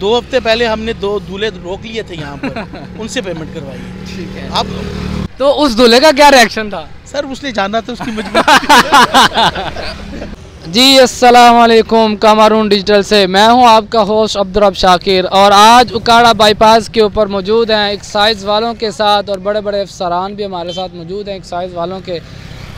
2 हफ्ते पहले हमने 2 दूल्हे रोक लिए थे यहाँ पर, उनसे पेमेंट करवाई है। ठीक है। अब तो उस दूल्हे का क्या रिएक्शन था? सर उसने जाना था, उसकी मजबूरी। जी अस्सलाम वालेकुम, कामरून डिजिटल से मैं हूं आपका होस्ट अब्दुर्रब शाकिर और आज उकाड़ा बाईपास के ऊपर मौजूद हैं एक्साइज वालों के साथ और बड़े बड़े अफसरान भी हमारे साथ मौजूद हैं एक्साइज वालों के।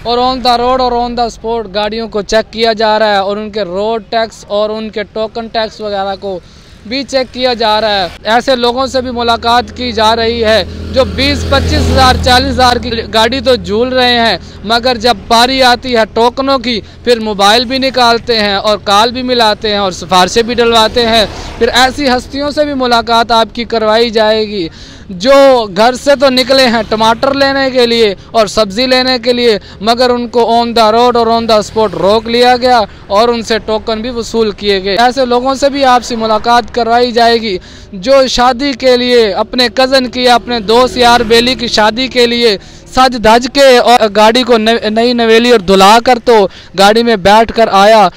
और ऑन द रोड और ऑन द स्पॉट गाड़ियों को चेक किया जा रहा है और उनके रोड टैक्स और उनके टोकन टैक्स वगैरह को भी चेक किया जा रहा है। ऐसे लोगों से भी मुलाकात की जा रही है जो 20-25 हज़ार 40 हज़ार की गाड़ी तो झूल रहे हैं, मगर जब बारी आती है टोकनों की फिर मोबाइल भी निकालते हैं और कॉल भी मिलाते हैं और सिफारिशें भी डलवाते हैं। फिर ऐसी हस्तियों से भी मुलाकात आपकी करवाई जाएगी जो घर से तो निकले हैं टमाटर लेने के लिए और सब्ज़ी लेने के लिए, मगर उनको ऑन द रोड और ऑन द स्पॉट रोक लिया गया और उनसे टोकन भी वसूल किए गए। ऐसे लोगों से भी आपसे मुलाकात करवाई जाएगी जो शादी के लिए अपने कज़न की या अपने दोस्त यार बेली की शादी के लिए सज धज के और गाड़ी को नई नवेली और धुला कर तो गाड़ी में बैठ कर आया,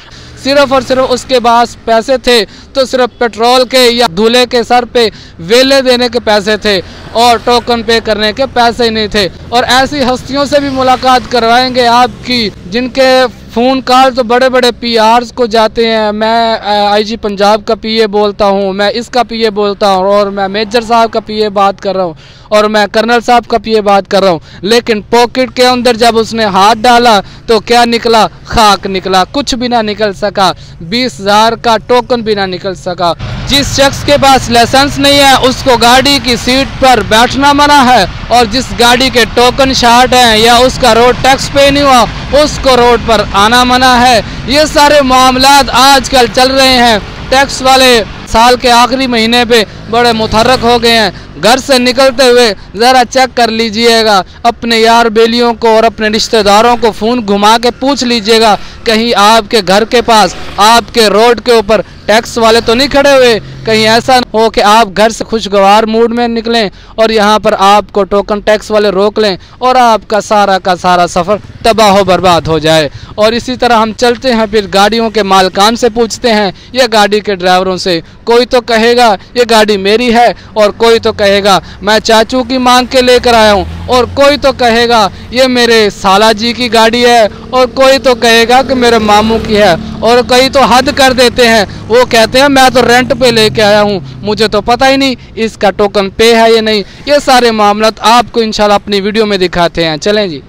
सिर्फ और सिर्फ उसके पास पैसे थे तो सिर्फ पेट्रोल के या दूल्हे के सर पे वेले देने के पैसे थे और टोकन पे करने के पैसे ही नहीं थे। और ऐसी हस्तियों से भी मुलाकात करवाएंगे आपकी जिनके फ़ोन कॉल तो बड़े बड़े पीआर्स को जाते हैं। मैं आईजी पंजाब का पीए बोलता हूँ, मैं इसका पीए बोलता हूँ और मैं मेजर साहब का पीए बात कर रहा हूँ और मैं कर्नल साहब का पीए बात कर रहा हूँ, लेकिन पॉकेट के अंदर जब उसने हाथ डाला तो क्या निकला? खाक निकला, कुछ भी ना निकल सका, 20 हज़ार का टोकन भी ना निकल सका। जिस शख्स के पास लाइसेंस नहीं है उसको गाड़ी की सीट पर बैठना मना है और जिस गाड़ी के टोकन शार्ट हैं या उसका रोड टैक्स पे नहीं हुआ उसको रोड पर आना मना है। ये सारे मामलात आजकल चल रहे हैं। टैक्स वाले साल के आखिरी महीने पे बड़े मुतहर्रक हो गए हैं। घर से निकलते हुए ज़रा चेक कर लीजिएगा, अपने यार बेलियों को और अपने रिश्तेदारों को फ़ोन घुमा के पूछ लीजिएगा कहीं आपके घर के पास आपके रोड के ऊपर टैक्स वाले तो नहीं खड़े हुए। कहीं ऐसा हो कि आप घर से खुशगवार मूड में निकलें और यहाँ पर आपको टोकन टैक्स वाले रोक लें और आपका सारा का सारा सफ़र तबाह बर्बाद हो जाए। और इसी तरह हम चलते हैं फिर गाड़ियों के मालकान से पूछते हैं या गाड़ी के ड्राइवरों से। कोई तो कहेगा ये गाड़ी मेरी है और कोई तो कहेगा मैं चाचू की मांग के लेकर आया हूँ और कोई तो कहेगा ये मेरे साला जी की गाड़ी है और कोई तो कहेगा कि मेरे मामू की है और कई तो हद कर देते हैं, वो कहते हैं मैं तो रेंट पे लेके आया हूँ, मुझे तो पता ही नहीं इसका टोकन पे है या नहीं। ये सारे मामलात आपको इंशाल्लाह अपनी वीडियो में दिखाते हैं। चलें जी,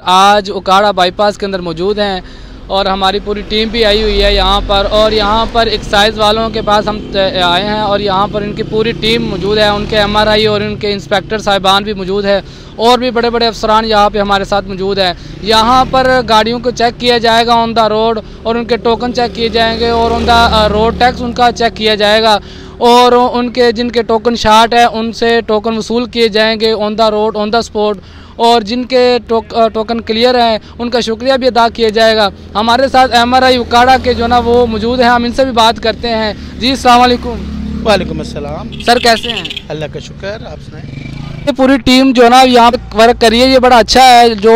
आज उकाड़ा बाईपास के अंदर मौजूद हैं और हमारी पूरी टीम भी आई हुई है यहाँ पर और यहाँ पर एक्साइज वालों के पास हम आए हैं और यहाँ पर इनकी पूरी टीम मौजूद है, उनके एमआरआई और उनके इंस्पेक्टर साहिबान भी मौजूद है और भी बड़े बड़े अफसरान यहाँ पे हमारे साथ मौजूद हैं। यहाँ पर गाड़ियों को चेक किया जाएगा ऑन द रोड और उनके टोकन चेक किए जाएंगे और ऑन द रोड टैक्स उनका चेक किया जाएगा और उनके जिनके टोकन शार्ट है उनसे टोकन वसूल किए जाएंगे on the road on the spot और जिनके टोकन क्लियर हैं उनका शुक्रिया भी अदा किया जाएगा। हमारे साथ एमआरआई उकाड़ा के जो ना वो मौजूद हैं, हम इनसे भी बात करते हैं। जी अस्सलाम वालेकुम। वालेकुम अस्सलाम। सर कैसे हैं? अल्लाह का शुक्र, आप सुनाएं। ये पूरी टीम जो ना यहाँ पे वर्क करी है ये बड़ा अच्छा है। जो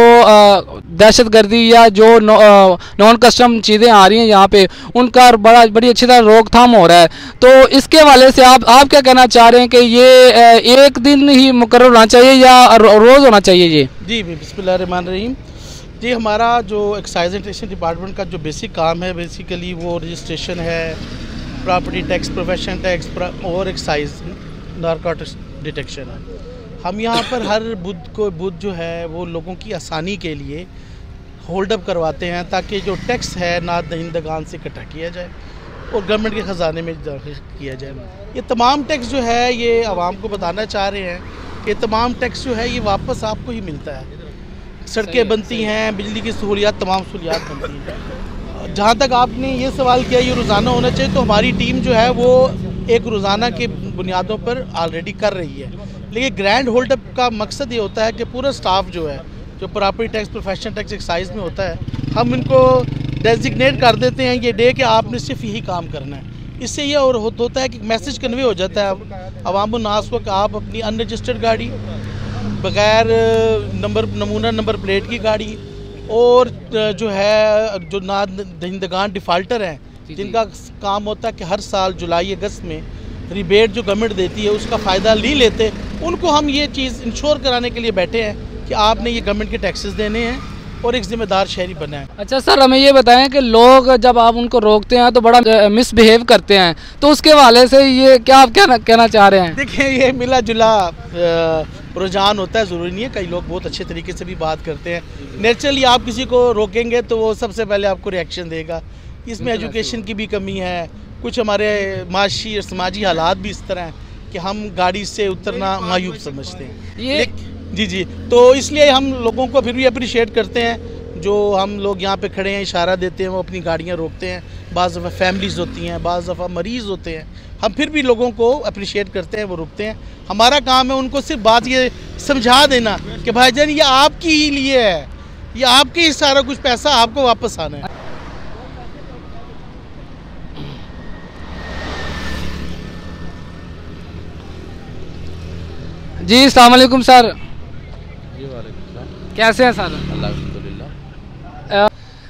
दहशतगर्दी या जो नॉन कस्टम चीज़ें आ रही हैं यहाँ पे उनका बड़ी अच्छी तरह रोकथाम हो रहा है। तो इसके हवाले से आप क्या कहना चाह रहे हैं कि ये एक दिन ही मुकर्रर होना चाहिए या रोज़ होना चाहिए? ये जी बिस्मिल्लाहिर्रहमानिर्रहीम। जी हमारा जो एक्साइज एंड टैक्स डिपार्टमेंट का जो बेसिक काम है बेसिकली वो रजिस्ट्रेशन है, प्रॉपर्टी टैक्स, प्रोफेशन टैक्स और एक्साइज नारकोटिक्स डिटेक्शन है। हम यहाँ पर हर बुध जो है वो लोगों की आसानी के लिए होल्ड अप करवाते हैं ताकि जो टैक्स है ना दहिंदगान से इकट्ठा किया जाए और गवर्नमेंट के ख़जाने में दाखिल किया जाए। ये तमाम टैक्स जो है ये आवाम को बताना चाह रहे हैं कि तमाम टैक्स जो है ये वापस आपको ही मिलता है। सड़कें बनती हैं, बिजली की सहूलियात, तमाम सहूलियात बनती हैं। जहाँ तक आपने ये सवाल किया ये रोज़ाना होना चाहिए, तो हमारी टीम जो है वो एक रोज़ाना के बुनियादों पर ऑलरेडी कर रही है। लेकिन ग्रैंड होल्ड अप का मकसद ये होता है कि पूरा स्टाफ जो है जो property tax, profession tax, excise में होता है, हम इनको डेजिग्नेट कर देते हैं ये डे कि आपने सिर्फ यही काम करना है। इससे ये और होता है कि मैसेज कन्वे हो जाता है अवामुन्नास को कि आप अपनी अनरजिस्टर्ड गाड़ी, बग़ैर नमूना नंबर प्लेट की गाड़ी और जो है जो ना दहिंदगान डिफ़ाल्टर हैं जिनका काम होता है कि हर साल जुलाई अगस्त में रिबेट जो गवर्नमेंट देती है उसका फ़ायदा नहीं लेते, उनको हम ये चीज़ इंश्योर कराने के लिए बैठे हैं कि आपने ये गवर्नमेंट के टैक्सेस देने हैं और एक ज़िम्मेदार शहरी बना है। अच्छा सर, हमें ये बताएं कि लोग जब आप उनको रोकते हैं तो बड़ा मिसबिहेव करते हैं, तो उसके हवाले से ये क्या आप कहना चाह रहे हैं? देखिए, ये मिला जुला रुझान होता है, ज़रूरी नहीं है। कई लोग बहुत अच्छे तरीके से भी बात करते हैं। नेचुरली आप किसी को रोकेंगे तो वो सबसे पहले आपको रिएक्शन देगा। इसमें एजुकेशन की भी कमी है, कुछ हमारे माशी और समाजी हालात भी इस तरह हैं कि हम गाड़ी से उतरना मायूब समझते हैं। जी, तो इसलिए हम लोगों को फिर भी अप्रिशिएट करते हैं जो हम लोग यहाँ पे खड़े हैं, इशारा देते हैं, वो अपनी गाड़ियाँ रोकते हैं। बाज़ दफ़ा फैमिलीज़ होती हैं, बाज़ दफ़ा मरीज़ होते हैं, हम फिर भी लोगों को अप्रिशिएट करते हैं, वो रुकते हैं। हमारा काम है उनको सिर्फ बात ये समझा देना कि भाईजान ये आपकी ही लिए है, ये आपके ही सारा कुछ पैसा आपको वापस आना है। जी अस्सलाम वालेकुम सर। कैसे हैं सर? अल्हम्दुलिल्लाह।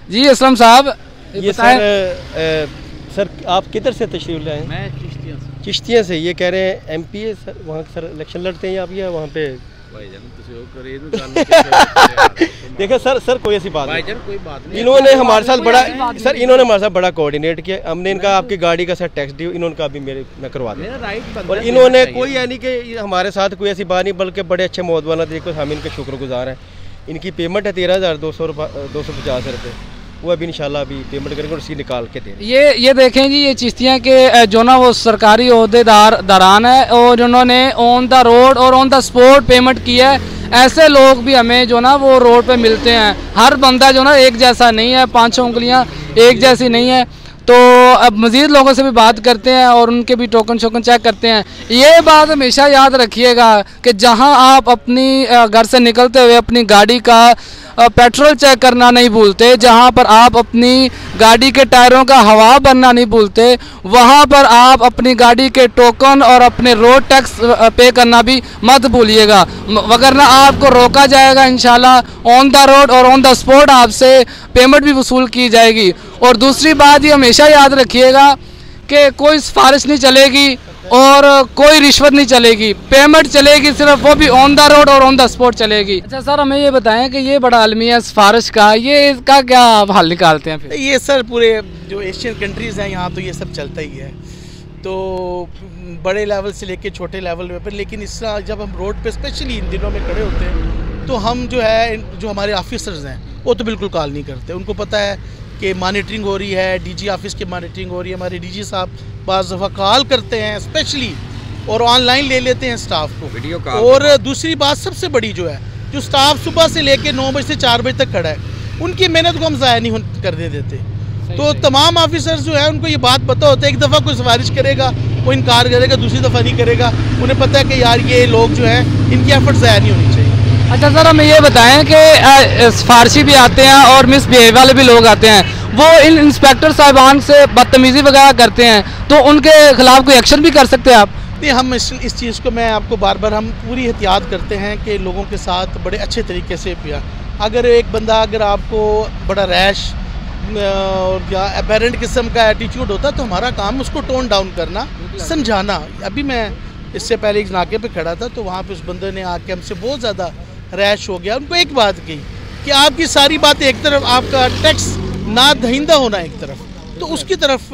जी असलम साहब, ये सर आप किधर से तशरीफ़ लाए? मैं चिश्तिया से। ये कह रहे हैं MP है सर, वहाँ सर इलेक्शन लड़ते हैं आप या वहाँ पे? देखिए सर कोई ऐसी बात नहीं, इन्होंने हमारे साथ बड़ा कोऑर्डिनेट किया। हमने इनका आपकी गाड़ी का सर टैक्स ड्यू इन्होंने का भी मैं करवा दिया, और इन्होंने कोई यानी कि हमारे साथ कोई ऐसी बात नहीं, बल्कि बड़े अच्छे मौदवाना तरीके से हम इनके शुक्रगुजार हैं। इनकी पेमेंट है 13,250 रुपये, वो अभी इंशाल्लाह अभी पेमेंट करेंगे और उसी निकाल के दें। ये देखें जी, ये चिश्तियाँ के जो ना वो सरकारी ओहदेदारान है और उन्होंने ऑन द रोड और ऑन द स्पॉट पेमेंट की है। ऐसे लोग भी हमें जो ना वो रोड पे मिलते हैं। हर बंदा जो ना एक जैसा नहीं है, 5 उंगलियाँ एक जैसी नहीं है। तो अब मज़ीद लोगों से भी बात करते हैं और उनके भी टोकन चेक करते हैं। ये बात हमेशा याद रखिएगा कि जहां आप अपनी घर से निकलते हुए अपनी गाड़ी का पेट्रोल चेक करना नहीं भूलते, जहां पर आप अपनी गाड़ी के टायरों का हवा भरना नहीं भूलते, वहां पर आप अपनी गाड़ी के टोकन और अपने रोड टैक्स पे करना भी मत भूलिएगा, वगरना आपको रोका जाएगा। इंशाल्लाह ऑन द रोड और ऑन द स्पॉट आपसे पेमेंट भी वसूल की जाएगी। और दूसरी बात ये हमेशा याद रखिएगा कि कोई सिफारिश नहीं चलेगी और कोई रिश्वत नहीं चलेगी, पेमेंट चलेगी, सिर्फ वो भी ऑन द रोड और ऑन द स्पॉट चलेगी। अच्छा सर, हमें ये बताएं कि ये बड़ा अलमिया सिफारिश का, ये इसका क्या आप हल निकालते हैं फिर? ये सर पूरे जो एशियन कंट्रीज़ हैं यहाँ तो ये सब चलता ही है, तो बड़े लेवल से लेके छोटे लेवल पर। लेकिन इस जब हम रोड पे स्पेशली इन दिनों में खड़े होते हैं तो हम जो है, जो हमारे ऑफिसर्स हैं वो तो बिल्कुल कॉल नहीं करते। उनको पता है कि मॉनिटरिंग हो रही है, DG ऑफिस की मॉनिटरिंग हो रही है। हमारे DG साहब बाज़ दफ़ा कॉल करते हैं स्पेशली, और ऑनलाइन ले लेते हैं स्टाफ को, वीडियो कॉल। और दूसरी बात सबसे बड़ी जो है, जो स्टाफ सुबह से लेके 9 बजे से 4 बजे तक खड़ा है, उनकी मेहनत को हम ज़ाया नहीं करने देते। तो तमाम ऑफिसर्स जो है उनको ये बात पता होता है, एक दफ़ा कोई सिफारिश करेगा वो इनकार करेगा, दूसरी दफ़ा नहीं करेगा। उन्हें पता है कि यार ये लोग जो है इनकी एफर्ट ज़ाया नहीं होनी चाहिए। अच्छा सर, हमें ये बताएं कि सिफारशी भी आते हैं और मिसबिहेव वाले भी लोग आते हैं, वो इन इंस्पेक्टर साहिबान से बदतमीज़ी वगैरह करते हैं, तो उनके खिलाफ कोई एक्शन भी कर सकते हैं आप? नहीं, हम इस चीज़ को, मैं आपको बार बार, हम पूरी एहतियात करते हैं कि लोगों के साथ बड़े अच्छे तरीके से पिया। अगर एक बंदा, अगर आपको बड़ा रैश और या अपेरेंट किस्म का एटीट्यूड होता है तो हमारा काम उसको टोन डाउन करना, समझाना। अभी मैं इससे पहले एक नाके पे खड़ा था तो वहाँ पे उस बंदे ने आके हमसे बहुत ज़्यादा रैश हो गया। उनको एक बात कही कि आपकी सारी बातें एक तरफ, आपका टैक्स ना दहिंदा होना एक तरफ, तो उसकी तरफ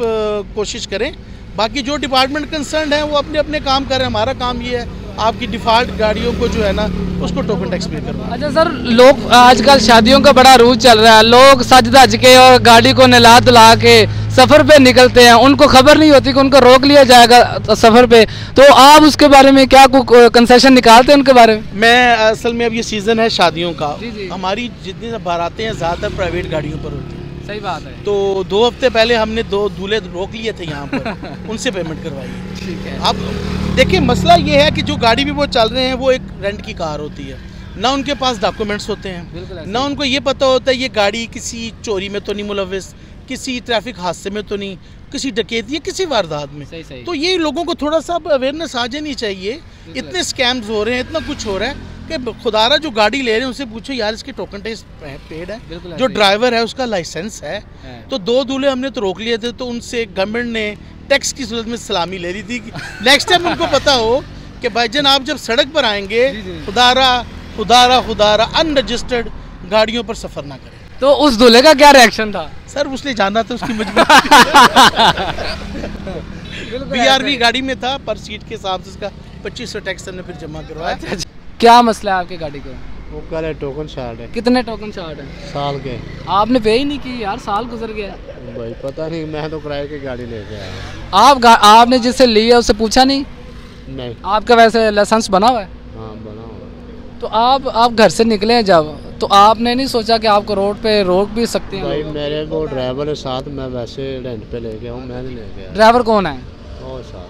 कोशिश करें। बाकी जो डिपार्टमेंट कंसर्न है वो अपने अपने काम करें। हमारा काम ये है आपकी डिफ़ॉल्ट गाड़ियों को जो है ना उसको टोकन टैक्स पे करवाना। अच्छा सर, लोग आजकल शादियों का बड़ा रूज चल रहा है, लोग सज धज के और गाड़ी को नहला धुला के सफ़र पे निकलते हैं, उनको खबर नहीं होती कि उनको रोक लिया जाएगा सफ़र पे, तो आप उसके बारे में क्या कंसेशन निकालते हैं उनके बारे में? मैं असल में अब ये सीज़न है शादियों का, हमारी जितनी बारातें हैं ज़्यादातर प्राइवेट गाड़ियों पर होती हैं। सही बात है। तो 2 हफ्ते पहले हमने 2 दूल्हे रोक लिए थे यहाँ पर, उनसे पेमेंट करवाई है। ठीक है। अब देखिए मसला ये है कि जो गाड़ी भी वो चल रहे हैं वो एक रेंट की कार होती है, ना उनके पास डॉक्यूमेंट्स होते हैं, ना उनको ये पता होता है ये गाड़ी किसी चोरी में तो नहीं मुलविस, किसी ट्रैफिक हादसे में तो नहीं, किसी डकैती या किसी वारदात में। सही। तो ये लोगों को थोड़ा सा अवेयरनेस आ जानी चाहिए। इतने स्कैम्स हो रहे हैं, इतना कुछ हो रहा है कि खुदारा जो गाड़ी ले रहे हैं उनसे पूछो यार इसके टोकन टैक्स पेड है, जो ड्राइवर है उसका लाइसेंस है। तो 2 दूल्हे हमने तो रोक लिए थे, तो उनसे गवर्नमेंट ने टैक्स की सूरत में सलामी ले ली थी। नेक्स्ट टाइम उनको पता हो कि भाईजान आप जब सड़क पर आएंगे खुदारा अनरजिस्टर्ड गाड़ियों पर सफ़र ना करें। तो उस दूल्हे का क्या रिएक्शन था? सर उसने जाना था, उसकी मजबूरी BRV गाड़ी में था, पर सीट के हिसाब से उसका 2500 टैक्स हमने फिर जमा करवाया। क्या मसला है आपकी गाड़ी का? वो कह रहे टोकन शार्ट है। कितने टोकन शार्ट है? साल के। आपने पे ही नहीं की यार, साल गुजर गया। भाई पता नहीं, मैं तो किराए की गाड़ी लेके आया। आपने जिससे ली है उससे पूछा नहीं? नहीं। आपका वैसे लाइसेंस बना हुआ है? हाँ बना हुआ। तो आप घर से निकले जब, तो आपने नहीं सोचा कि आपको रोड पे रोक भी सकते हैं? भाई मेरे वो ड्राइवर है साथ, मैं वैसे रेंट पे लेके आऊँ, मैं नहीं लेके आया। ड्राइवर कौन है? और साथ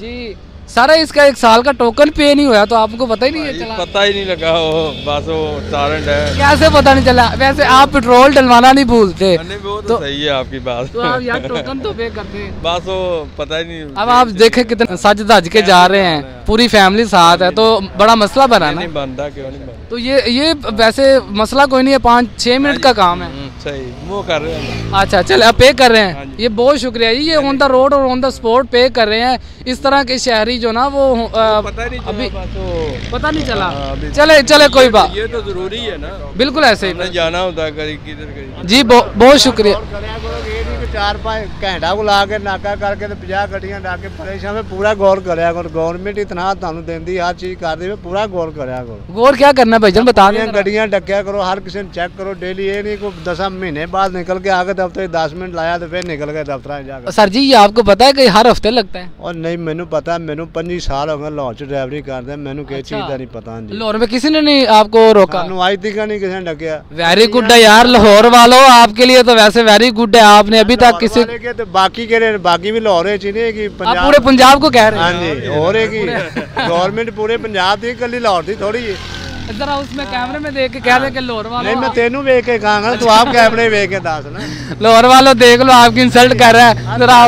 जी सारा इसका 1 साल का टोकन पे नहीं हुआ, तो आपको पता ही नहीं है चला? पता ही नहीं लगा, वो बस वो टारंट है। कैसे पता नहीं चला? वैसे आप पेट्रोल डलवाना नहीं भूलते। वो तो सही है आपकी बात। तो आप यार टोकन तो पे करते हैं। बस वो पता ही नहीं। अब आप देखे कितने सज धज के जा रहे हैं, पूरी फैमिली साथ है, तो बड़ा मसला बना ना। नहीं बनता, क्यों नहीं बनता? तो ये वैसे मसला कोई नहीं है, 5-6 मिनट का काम है। सही वो कर रहे हैं। अच्छा चल अब पे कर रहे हैं, ये बहुत शुक्रिया। ये ऑन द रोड और ऑन द स्पॉट पे कर रहे हैं। इस तरह के शहरी जो ना वो पता नहीं चला, अभी तो पता नहीं चला। चले चले कोई बात, ये तो जरूरी है ना, बिल्कुल ऐसे ही जाना होता किधर। जी बहुत शुक्रिया। 4-5 घंटा को ला के नाका करके 50 गड्डियां ला के परेशान में पूरा गौर करिया करो। गवर्नमेंट इतना तुहानू देंदी हर चीज कर दी, पूरा गौर करिया करो। गौर क्या करना भाईजान बता दें। गड्डियां डकिया करो, हर किसी ने चेक करो डेली। ये नहीं को 10 महीने बाद निकल के आगे दफ्तर 10 मिनट लाया तो फिर निकल गए दफ्तर जाकर। सर जी ये आपको पता है कि हर हफ्ते लगता है? और नहीं मैनू पता, मैनू 25 साल हो गए लाहौर च ड्राइवरी करते हैं, मैनू किसी चीज का नहीं पता। लाहौर में किसी ने नहीं आपको रोका? आज तक नहीं किसी ने डकिया। वेरी गुड है यार लाहौर वालों, आपके लिए तो वैसे वेरी गुड है। आपने अभी तक किसी तो बाकी के बाकी भी लाहौर की आप पूरे पंजाब को कह रहे हैं? हाँ जी और गवर्नमेंट पूरे पंजाब की कली लाहौर की थोड़ी है। जरा उसमें कैमरे में देख के कह रहे कि लाहौर वालों। नहीं मैं तेनू वेख के कहांगा, तू आप कैमरे वेख के दस ना। लाहौर वालों देख लो, आपकी इंसल्ट कर रहा है। जरा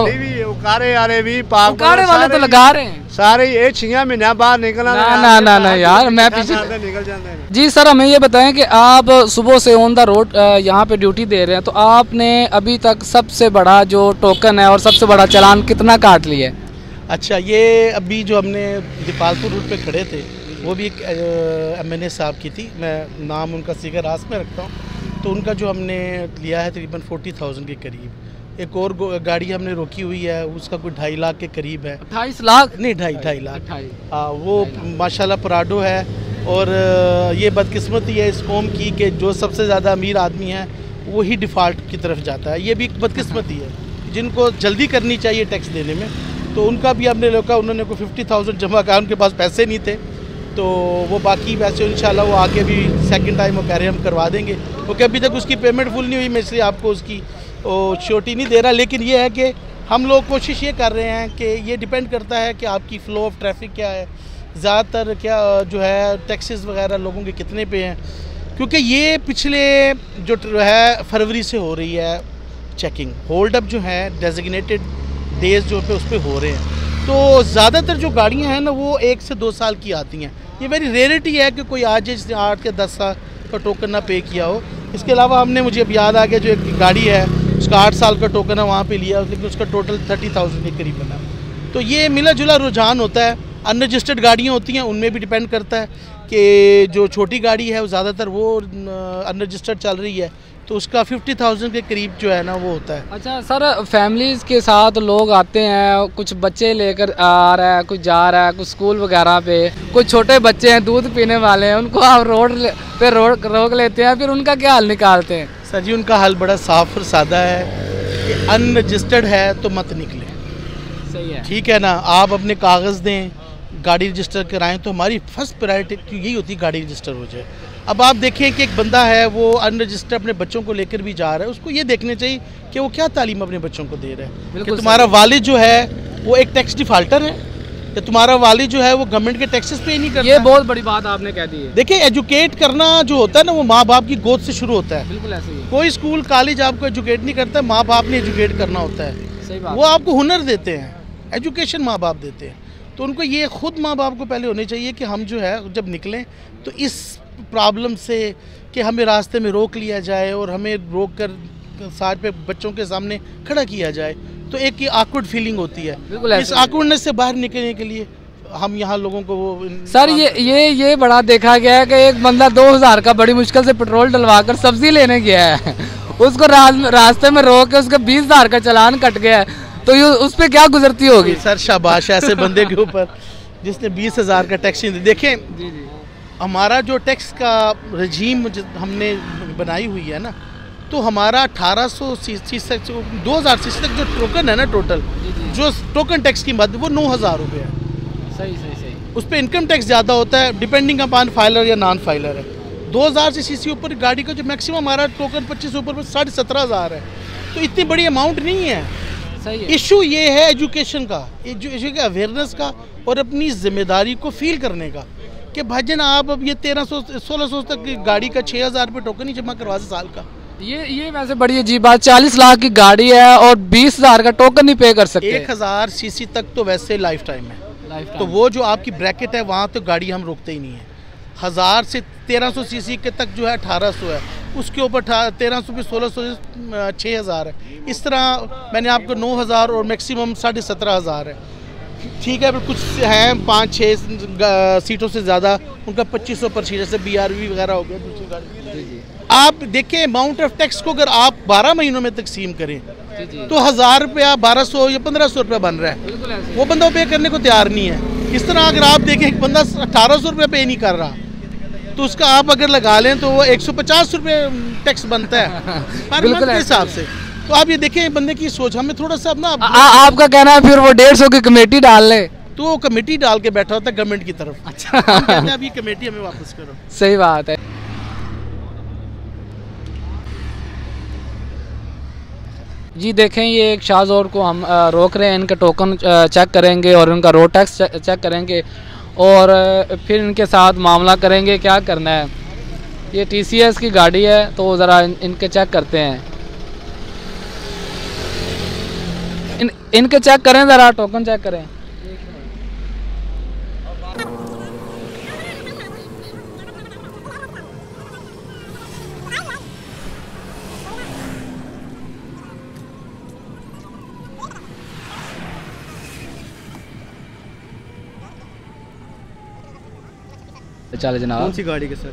उकारे वाले भी पाक उकारे वाले तो लगा रहे हैं सारे। ये 6 महीने बाद निकला ना यार, मैं पीछे निकल जाते हैं। जी सर हमें ये बताएं कि आप सुबह से ऑन द रोड यहाँ पे ड्यूटी दे रहे हैं, तो आपने अभी तक सबसे बड़ा जो टोकन है और सबसे बड़ा चालान कितना काट लिया है? अच्छा ये अभी जो हमने दीपालपुर रूट पे खड़े थे, वो भी एक MNA साहब की थी, मैं नाम उनका सीकर रास में रखता हूँ। तो उनका जो हमने लिया है तकरीबन 40,000 के करीब। एक और गाड़ी हमने रोकी हुई है, उसका कोई 2.5 लाख के करीब है। 28 लाख नहीं 2.5 लाख। वो माशाल्लाह पराडो है। और ये बदकिस्मती है इस कौम की कि जो सबसे ज़्यादा अमीर आदमी है वही डिफ़ॉल्ट की तरफ जाता है। ये भी एक बदकिस्मती है, जिनको जल्दी करनी चाहिए टैक्स देने में। तो उनका भी हमने रोका, उन्होंने कोई 50,000 जमा करा, उनके पास पैसे नहीं थे। तो वो बाकी पैसे इंशाल्लाह वो आगे भी सेकंड टाइम वो कह रहे हैं हम करवा देंगे, क्योंकि अभी तक उसकी पेमेंट फुल नहीं हुई। मैं इसलिए आपको उसकी श्योरिटी नहीं दे रहा। लेकिन ये है कि हम लोग कोशिश ये कर रहे हैं कि ये डिपेंड करता है कि आपकी फ़्लो ऑफ ट्रैफिक क्या है, ज़्यादातर क्या जो है टैक्सेस वगैरह लोगों के कितने पे हैं। क्योंकि ये पिछले जो है फरवरी से हो रही है चेकिंग, होल्ड अप जो है डेजिग्नेटेड डेज जो पे उस पर हो रहे हैं। तो ज़्यादातर जो गाड़ियाँ हैं ना वो 1 से 2 साल की आती हैं। ये वेरी रेयरिटी है कि कोई आज 8 या 10 साल का टोकन ना पे किया हो। इसके अलावा हमने, मुझे अब याद आ गया, जो एक गाड़ी है उसका 8 साल का टोकन है वहाँ पे लिया, लेकिन उसका टोटल 30,000 के करीब बना। तो ये मिला जुला रुझान होता है। अनरजिस्टर्ड गाड़ियाँ होती हैं, उनमें भी डिपेंड करता है कि जो छोटी गाड़ी है वो ज़्यादातर वो अनरजिस्टर्ड चल रही है, तो उसका 50,000 के करीब जो है ना वो होता है। अच्छा सर, फैमिलीज़ के साथ लोग आते हैं, कुछ बच्चे लेकर आ रहा है, कुछ जा रहा है, कुछ स्कूल वगैरह पे, कुछ छोटे बच्चे हैं दूध पीने वाले हैं, उनको आप रोड पे रोक लेते हैं, फिर उनका क्या हल निकालते हैं? सर जी उनका हल बड़ा साफ और सादा है कि अनरजिस्टर्ड है तो मत निकले। सही है, ठीक है ना। आप अपने कागज़ दें, गाड़ी रजिस्टर कराएं, तो हमारी फर्स्ट प्रायोरिटी यही होती है गाड़ी रजिस्टर हो जाए। अब आप देखें कि एक बंदा है वो अनरजिस्टर्ड अपने बच्चों को लेकर भी जा रहा है, उसको ये देखना चाहिए कि वो क्या तालीम अपने बच्चों को दे रहा है। कि तुम्हारा वालिद जो है वो एक टैक्स डिफाल्टर है, कि तुम्हारा वालिद जो है वो गवर्नमेंट के टैक्सेस पे नहीं करता। ये बहुत बड़ी बात आपने कह दी है। देखिए एजुकेट करना जो होता है ना वो माँ बाप की गोद से शुरू होता है। बिल्कुल ऐसे ही। कोई स्कूल कॉलेज आपको एजुकेट नहीं करता, माँ बाप ने एजुकेट करना होता है। सही बात। वो आपको हुनर देते हैं, एजुकेशन माँ बाप देते हैं। तो उनको ये खुद माँ बाप को पहले होने चाहिए कि हम जो है जब निकलें तो इस प्रॉब्लम से कि हमें रास्ते में रोक लिया जाए और हमें रोक कर साइड पे बच्चों के सामने खड़ा किया जाए तो एक ये awkward फीलिंग होती है। इस awkwardness से बाहर निकलने के लिए हम यहाँ लोगों को वो सर ये बड़ा देखा गया है कि एक बंदा 2000 का बड़ी मुश्किल से पेट्रोल डलवा कर सब्जी लेने गया है, उसको रास्ते में रोक के उसका 20,000 का चालान कट गया है, तो ये उस पर क्या गुजरती होगी? सर शाबाश ऐसे बंदे के ऊपर जिसने 20,000 का टैक्स देखें। हमारा जो टैक्स का रजीम हमने बनाई हुई है ना, तो हमारा 1800 सीसी तक 2000 सीसी तक जो टोकन है ना, टोटल जो टोकन टैक्स की मद वो 9,000 रुपये है। सही। उस पर इनकम टैक्स ज़्यादा होता है डिपेंडिंग अपॉन फाइलर या नॉन फाइलर है। 2000 से सीसी ऊपर गाड़ी का जो मैक्सिमम हमारा टोकन 25 ऊपर 17,500 है, तो इतनी बड़ी अमाउंट नहीं है। सही है। इशू ये है एजुकेशन का, इशू का अवेयरनेस का और अपनी जिम्मेदारी को फील करने का कि भाईजान आप अब ये 1300-1600 तक गाड़ी का 6,000 रुपये टोकन ही जमा करवा से साल का। ये वैसे बड़ी अजीब बात, 40 लाख की गाड़ी है और 20,000 का टोकन नहीं पे कर सकते। 1000 सीसी तक तो वैसे लाइफ टाइम है, तो वो जो आपकी ब्रैकेट है वहाँ तो गाड़ी हम रोकते ही नहीं है। 1000 से 1300 सीसी के तक जो है 1800 है, उसके ऊपर 1300 पे 1600 6000 है। इस तरह मैंने आपको 9000 और मैक्सिमम 17,500 है। ठीक है, कुछ हैं 5-6 सीटों से ज़्यादा उनका 2500 पर सीट, जैसे BRV वगैरह हो गया दूसरी गाड़ी। आप देखें अमाउंट ऑफ टैक्स को अगर आप 12 महीनों में तकसीम करें तो 1000 रुपया 1200 या 1500 रुपया बन रहा है, वो बंदा पे करने को तैयार नहीं है। इस तरह अगर आप देखें एक बंदा 1800 रुपया पे नहीं कर रहा, तो उसका आप अगर लगा लें तो वो 150 रुपये टैक्स बनता है पर मंथ के हिसाब से। तो आप ये देखें बंदे की सोच, हमें थोड़ा सा अपना आपका कहना है फिर वो 150 की कमेटी डाल ले, तो वो कमेटी डाल के बैठा होता है गवर्नमेंट की तरफ। अच्छा, कहते हैं अब ये कमेटी हमें वापस करो। सही बात है। जी देखें, ये एक शाहजोर को हम रोक रहे हैं, इनका टोकन चेक करेंगे और उनका रोड टैक्स चेक करेंगे और फिर इनके साथ मामला करेंगे क्या करना है। ये TCS की गाड़ी है, तो ज़रा इनके चेक करते हैं, इनके चेक करें, ज़रा टोकन चेक करें। चले जनाब। कौन सी गाड़ी के सर?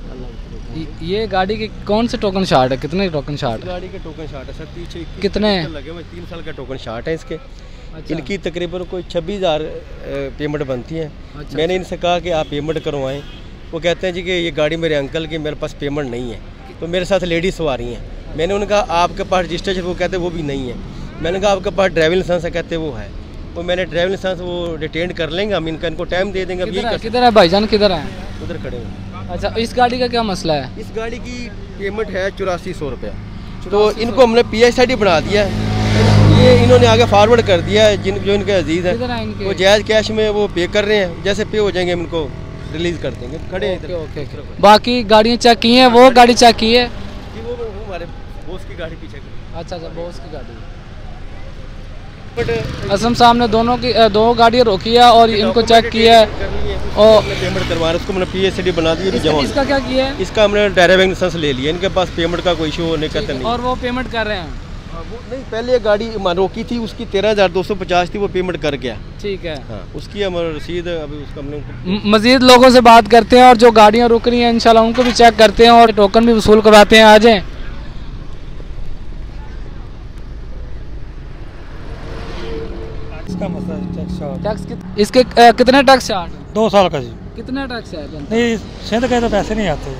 ये गाड़ी के कौन से टोकन शार्ट है? कितने टोकन शार्ट है? गाड़ी के टोकन शार्ट है सर, पीछे कितने लगे हुए? 3 साल का टोकन शार्ट है इसके। अच्छा। इनकी तकरीबन कोई 26,000 पेमेंट बनती है। अच्छा, मैंने इनसे कहा कि आप पेमेंट करवाएं, वो कहते हैं जी कि ये गाड़ी मेरे अंकल की, मेरे पास पेमेंट नहीं है। तो मेरे साथ लेडीज सवारी हैं। मैंने उन्हें कहा आपके पास रजिस्ट्रेशन, वो कहते वो भी नहीं है। मैंने कहा आपके पास ड्राइविंग लाइसेंस है, कहते वो है। वो मैंने ड्राइविंग लाइसेंस वो डिटेन कर लेंगे हम, इनको टाइम दे देंगे। किधर है भाईजान, किधर है? उधर खड़े हैं। अच्छा, इस गाड़ी का क्या मसला है? इस गाड़ी की पेमेंट है 8400 रुपया, तो इनको हमने PSID बना दिया है। ये इन्होंने आगे फॉरवर्ड कर दिया है, जो इनके अजीज हैं वो जायज़ कैश में वो पे कर रहे हैं। जैसे पे हो जाएंगे हम इनको रिलीज कर देंगे। खड़े हैं ओके। बाकी गाड़ियाँ चेक की हैं? वो गाड़ी चेक की है जी, वो हमारे बॉस की गाड़ी पीछे। अच्छा, बॉस की गाड़ी। असम साहब ने दो गाड़ियाँ रोकी है और इनको चेक किया है और पेमेंट करवा रहे, उसको मैंने PSID बना दी। इसका क्या किया है? इसका हमने ड्राइविंग लाइसेंस ले लिया। इनके पास पेमेंट का कोई इशू नहीं करते नहीं। और वो पेमेंट कर रहे हैं? नहीं, पहले ये गाड़ी रोकी थी, उसकी 13,250 थी, वो पेमेंट कर गया। ठीक है, हाँ, उसकी हमारा रसीद अभी उसका हमने। मजीद लोगों से बात करते हैं और जो गाड़ियाँ रुक रही हैं इंशाल्लाह उनको भी चेक करते हैं और टोकन भी वसूल करवाते हैं। आ जाएं। टैक्स इसके कितने टैक्स चार्ज? 2 साल का जी। कितने टैक्स है? नहीं, सिंध के तो पैसे नहीं आते,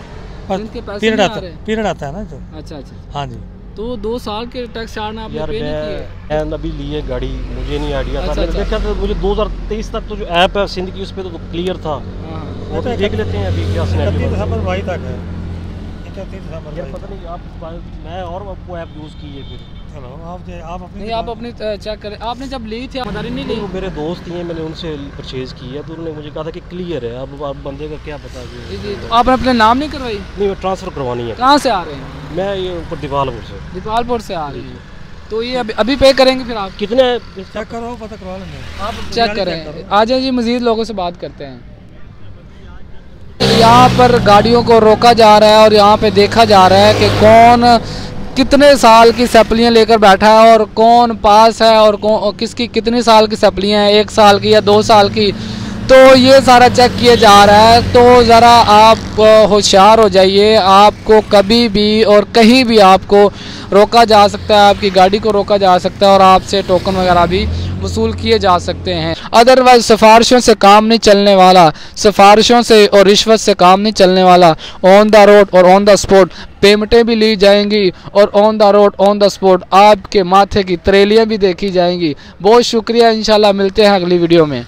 पीरियड आता है ना जो। अच्छा। हाँ जी, तो 2 साल के टैक्स चार्ज आपने पे नहीं किए? मैं अभी लिए गाड़ी, मुझे नहीं आइडिया था। मैंने देखा था, मुझे 2023 तक तो जो ऐप है सिंध की, उस पर तो क्लियर था। वो भी देख लेते हैं अभी क्या सिनेरियो है। 31 दिसंबर 22 तक है। 31 दिसंबर यार पता नहीं, आप मैं और आपको ऐप यूज़ की है फिर। चलो आप अपनी चेक करें। आपने जब ली थी मदारी नहीं ली? वो मेरे दोस्त ही हैं, मैंने उनसे परचेज़ की है, तो उन्होंने मुझे कहा था कि क्लियर है। अब आप बंदे का क्या पता। जी, तो आपने अपने नाम नहीं करवाई? नहीं, मैं ट्रांसफ़र करवानी है। कहाँ से आ रहे हैं? मैं ये ऊपर दीपालपुर से आ रही है। तो ये अभी पे करेंगे फिर आप? कितने चेक करो, पता करवा लेंगे। आप चेक करें। आ जाए जी, मज़ीद लोगों से बात करते हैं। यहाँ पर गाड़ियों को रोका जा रहा है और यहाँ पे देखा जा रहा है कि कौन कितने साल की सप्लियाँ लेकर बैठा है और कौन पास है और किसकी कितनी साल की सप्लियाँ हैं, 1 साल की या 2 साल की, तो ये सारा चेक किया जा रहा है। तो ज़रा आप होशियार हो जाइए, आपको कभी भी और कहीं भी आपको रोका जा सकता है, आपकी गाड़ी को रोका जा सकता है और आपसे टोकन वगैरह भी वसूल किए जा सकते हैं। अदरवाइज सिफारिशों से काम नहीं चलने वाला, सिफारिशों से और रिश्वत से काम नहीं चलने वाला। ऑन द रोड और ऑन द स्पॉट पेमेंटें भी ली जाएंगी और on the road on the spot आपके माथे की तरेलियाँ भी देखी जाएंगी। बहुत शुक्रिया, इंशाल्लाह मिलते हैं अगली वीडियो में।